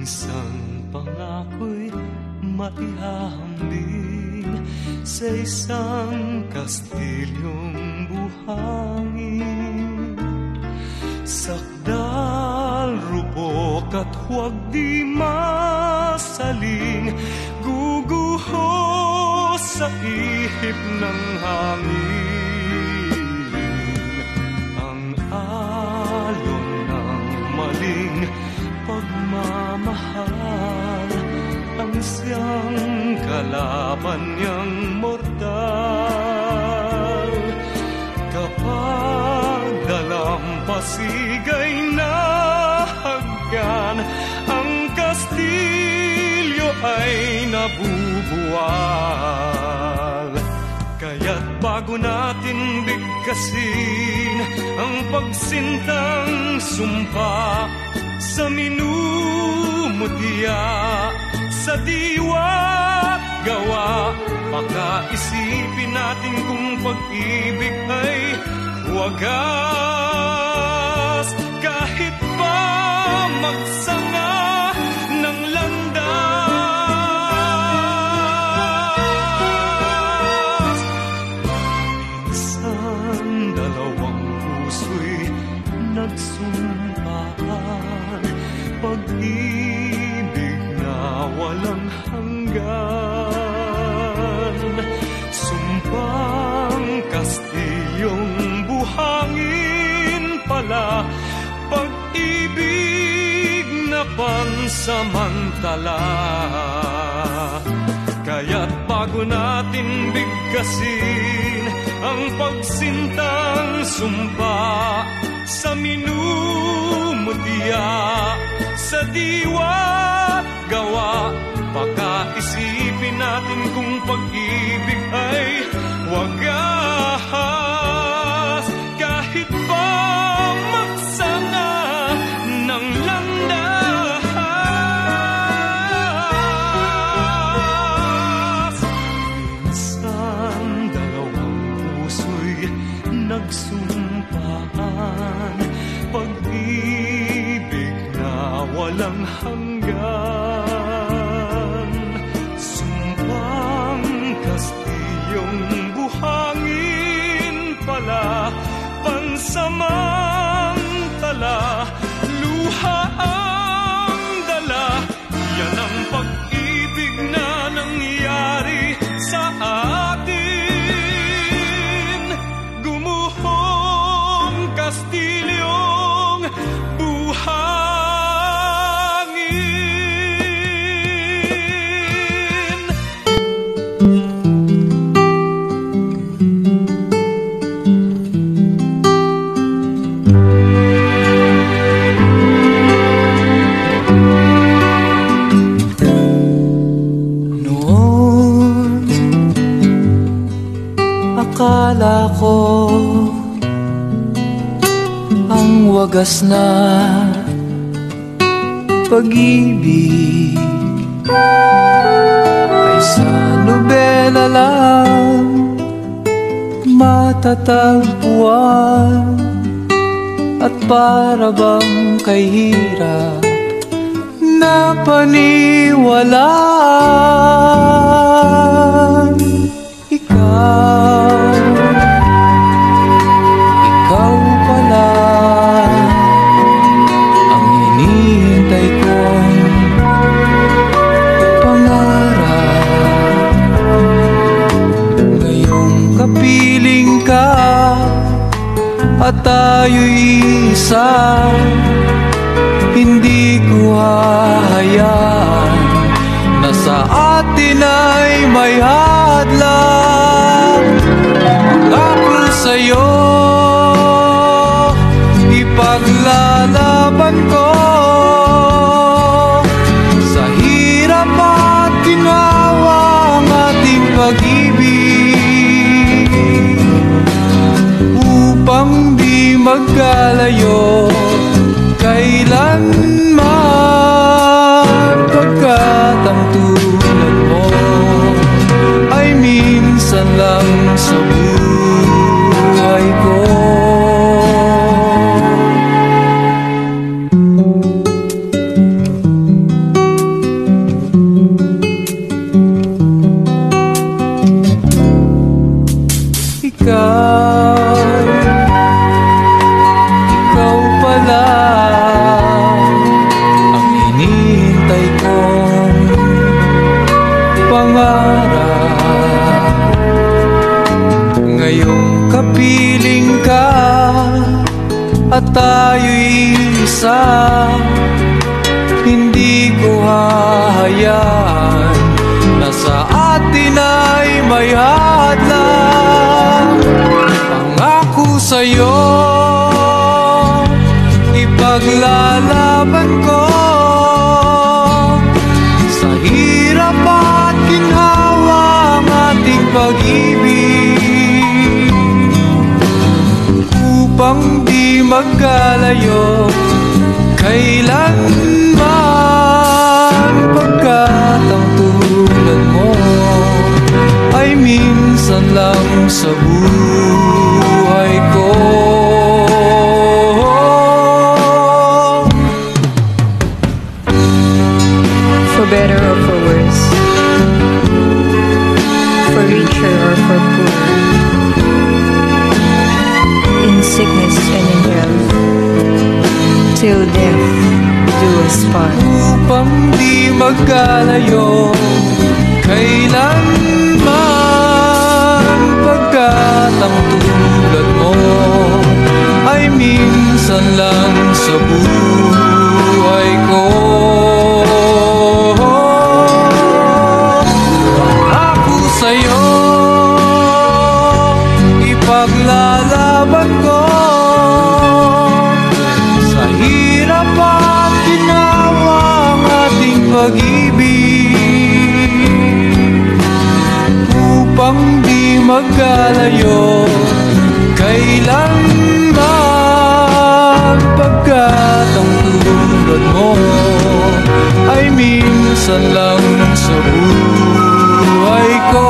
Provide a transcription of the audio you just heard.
isang pangako'y maihahambing sa isang kastilyong buhangin. Sakdal, rupok at huwag di masaling, guguho sa ihip ng hangin. Ang alon ng maling pagmamahal, ang siyang kalaban niyang mortal. Kapag dalampasigay na haggan, ang kastilyo ay nabubuwal. Kaya't bago natin bigkasin ang pagsintang sumpa sa minumutya, sa diwa't gawa, baka isipin natin kung pag-ibig ay wagas. Kahit pa magsanga ng landas, minsan dalawang puso'y nagsumpaan, pag-ibig na walang hanggan. Sumpang kastilyong buhangin pala, pag-ibig na pansamantala. Kaya't bago natin bigkasin ang pagsintang sumpa sa minumutya, sa diwa't gawa, baka isipin natin kung pag-ibig ay wagas. Kahit pa magsanga ng landas, minsan dalawang puso'y nagsumpaan, pag-ibig na walang hanggan. Sumpang kastilyong buhangin pala, pansamantala, luha ang dala. Yan ang pag-ibig na nangyari sa atin. Gumuhong kastilyong buhangin. Noon, akala ko ang wagas na pag-ibig ay sa nobela lang matatagpuan, at para bang kay hirap na paniwalaan. Ikaw pala ang hinihintay kong pangarap. Ngayong kapiling ka at tayo'y isa, hindi ko hahayaan na sa atin ay may hadlang. Pangako sa'yo, ipaglalaban ko sa hirap at ginawa ang ating pag-ibig, upang di magkalayo kailanman, pagkat ang tulad mo ay minsan lang sa buhay ko. tayo'y isa, hindi ko hahayaan na sa atin ay may hadlang. Pangako sa'yo, ipaglalaban ko sa hirap at ginhawa ang ating pag-ibig, upang di magkalayo kailanman, pagkat ang tulad mo ay minsan lang sa buhay ko. For better or for worse, for richer or for poor, in sickness and in health, till death do us part. Upang di magkalayo kailanman, pagkat ang tulad mo ay minsan lang sa buhay ko. Ako sa'yo, ipaglalaban ko sa hirap at ginawa ang ating pag-ibig, upang di magkalayo kailanman, pagkat ang tulad mo ay minsan lang sa buhay ko.